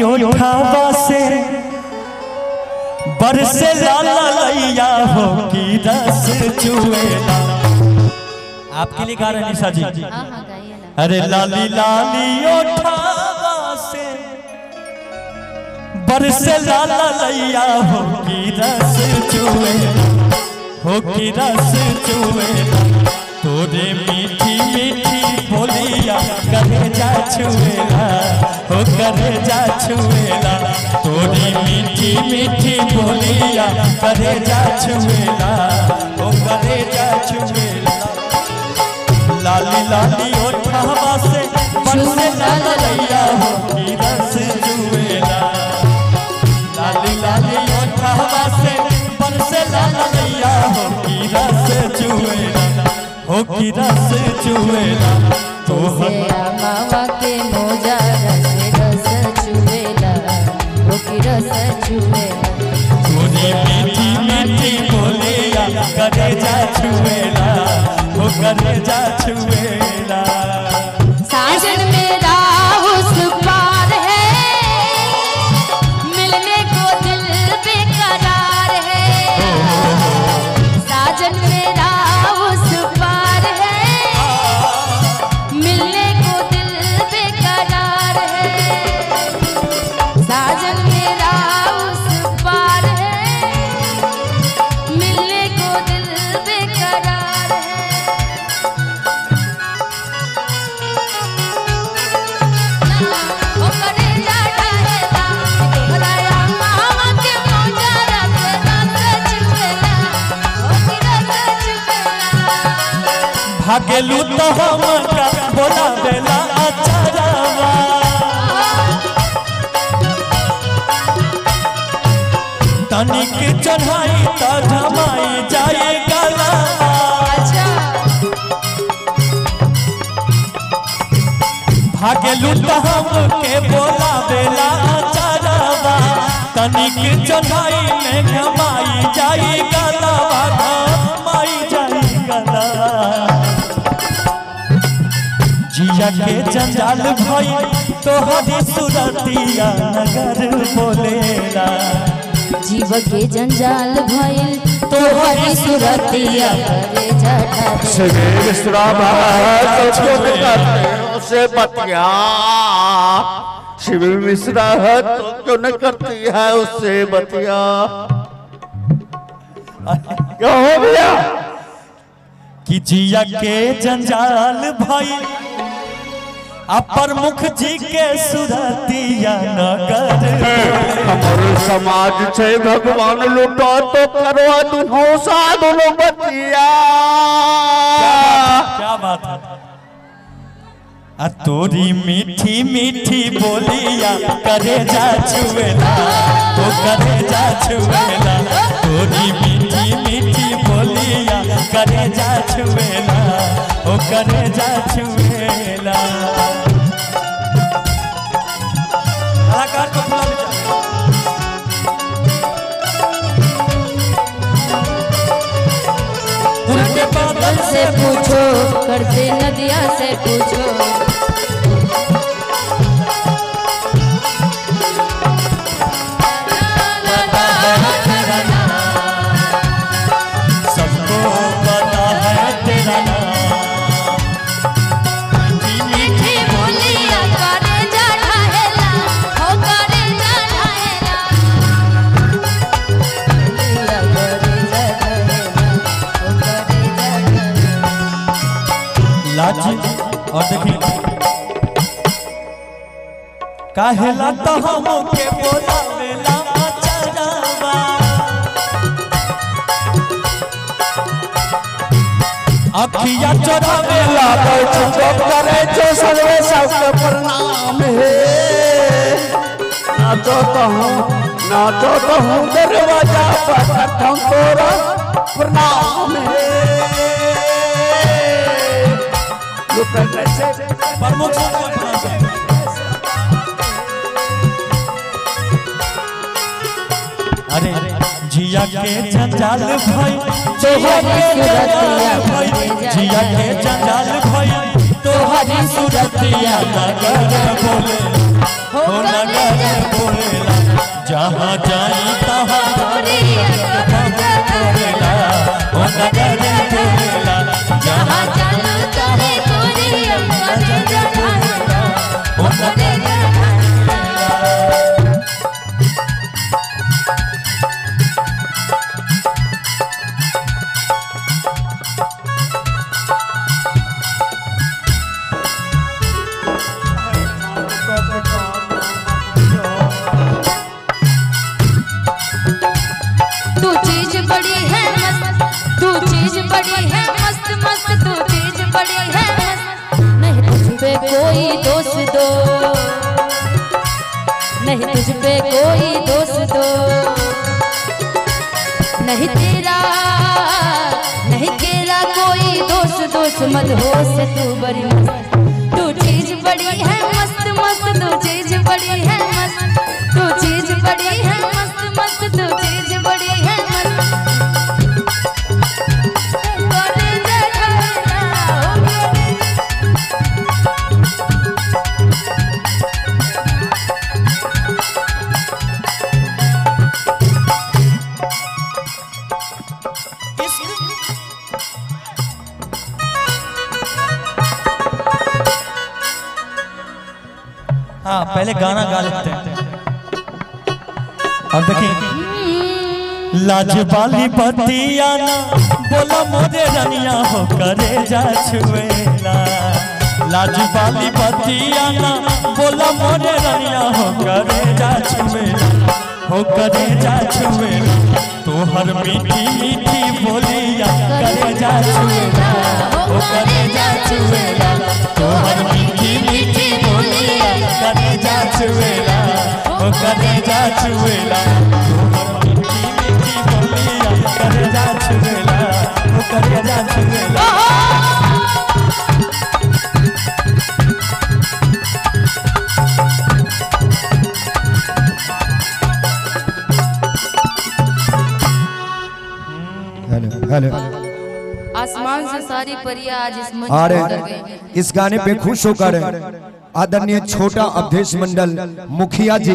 उठावा से बरसे लाला लैया हो की रस चुएला। आपके लिए गा रहे निशा जी। अरे लाली लाली उठावा से बरसे लाला लैया हो की रस चुएला, हो की रस चुएला। तोरे मीठी मीठी बोलिया करे जा छुएला, हो करे जा छुएला। तोरी मीठी मीठी बोलिया करे जा छुएला, हो करे जा छुएला। लाली लाली ओठावा से बरसे लाला लैया हो की रस चुएला। लाली लाली ओठावा से बरसे लाला लैया हो की रस चुएला, हो की रस चुएला। तो मावा के मोजा रस चुएला, हो की रस चुएला। तोरी मीठी मीठी बोलिया करे जा छुएला, हो करे जा छुएला। साजन मेरा उस पार है, मिलने को दिल बेकरार है। साजन मेरा उस पार है, मिलने को दिल बेकरार है। साजन मेरा उस पार है, मिलने को दिल बेकरार है। ओ करे जा ढाहेला, तोहरा मावा के मोजा रस चुएला, हो की रस चुएला। भागेलू तो हम का बोला बेला अचारवा। तनिक चढ़ाई तो धमाई जाए गला। भागेलू तो हम के बोला बेला अचारवा। तनिक चढ़ाई में घमाई जाए गला, घमाई जाए गला। जिया के जंजाल भई तोहरी सुरतिया नगर बोलेला। जीव के जंजाल भइल तोहरी सुरतिया करे जटा से बतिया। शिविर मिश्रा है तो क्यों न करती है उससे बतिया। क्या हो गया कि जिया के जंजाल भई अपर मुख जी के सुरतिया नगर। हमारे समाज से भगवान लुटा तो करवा दुनो साधु बतिया। क्या बात है। आ तोरी मीठी मीठी बोलिया करे जा छुएला, तो करे जा छुएला। तोरी मीठी मीठी बोलिया करे जा छुएला, ओ करे जा छुएला। कलाकार को बुला ले जा। उनके बादल से पूछो, करते नदिया से पूछो। सबको पता है तेरा नाम। मीठी बोलिया करे जा ढाहेला, हो करे जा ढाहेला। बोलिया करे जा ढाहेला, हो करे जा ढाहेला। लाज और देखिए काहेला तो हम के बोला बेला अचारवा। अखिया चोरावेला चुप करे जो सर्वे सबके प्रणाम है। नाचो तो हूँ दरवाजा पर तोरा प्रणाम है। लुटने से प्रमुख अरे जिया के जंजाल भाई, जिया के जंजाल भाई, जिया के जंजाल भाई। तोहरी सूरतिया नगर बोले। हो नगर बोलेला जहाँ जाई तहाँ बोलेला हो नगर बोलेला जहाँ चलो तोरे गोरिया करे जठाएला हो नगर तू चीज बड़ी है मस्त, तू चीज बड़ी है मस्त मस्त, तू चीज बड़ी है मस्त। नहीं तुझ पे कोई दोष दो, नहीं तुझ पे कोई दोष दो, नहीं तेरा कोई दोष दोष मत हो से तू बड़ी मस्त। तू चीज बड़ी है मस्त मस्त, तू चीज बड़ी है मस्त, तू चीज बड़ी है मस्त मस्त, तू चीज बड़ी है मस्त। करे जठाएला हो करे हाँ पहले गाना गा लेते हैं। अब देखिए लाजवाली बतिया ना बोला मोरे रनिया हो करे जा छुएला लाजवाली बतिया ना बोला मोरे रनिया हो करे जा छुएला हो करे जा छुएला तोहर मीठी मीठी बोलिया करे जा छुएला हो करे जा छुएला तोहर मीठी मीठी बोलिया करे जा छुएला हो करे जा छुएला तोहर मीठी मीठी बोलिया करे जा छुएला हो करे जा छुएला हेलो आसमान से सारी परियां आज इस मंच आ पर रहे उतर हैं। गई। इस गाने पे खुश होकर आदरणीय छोटा अवधेश मंडल मुखिया जी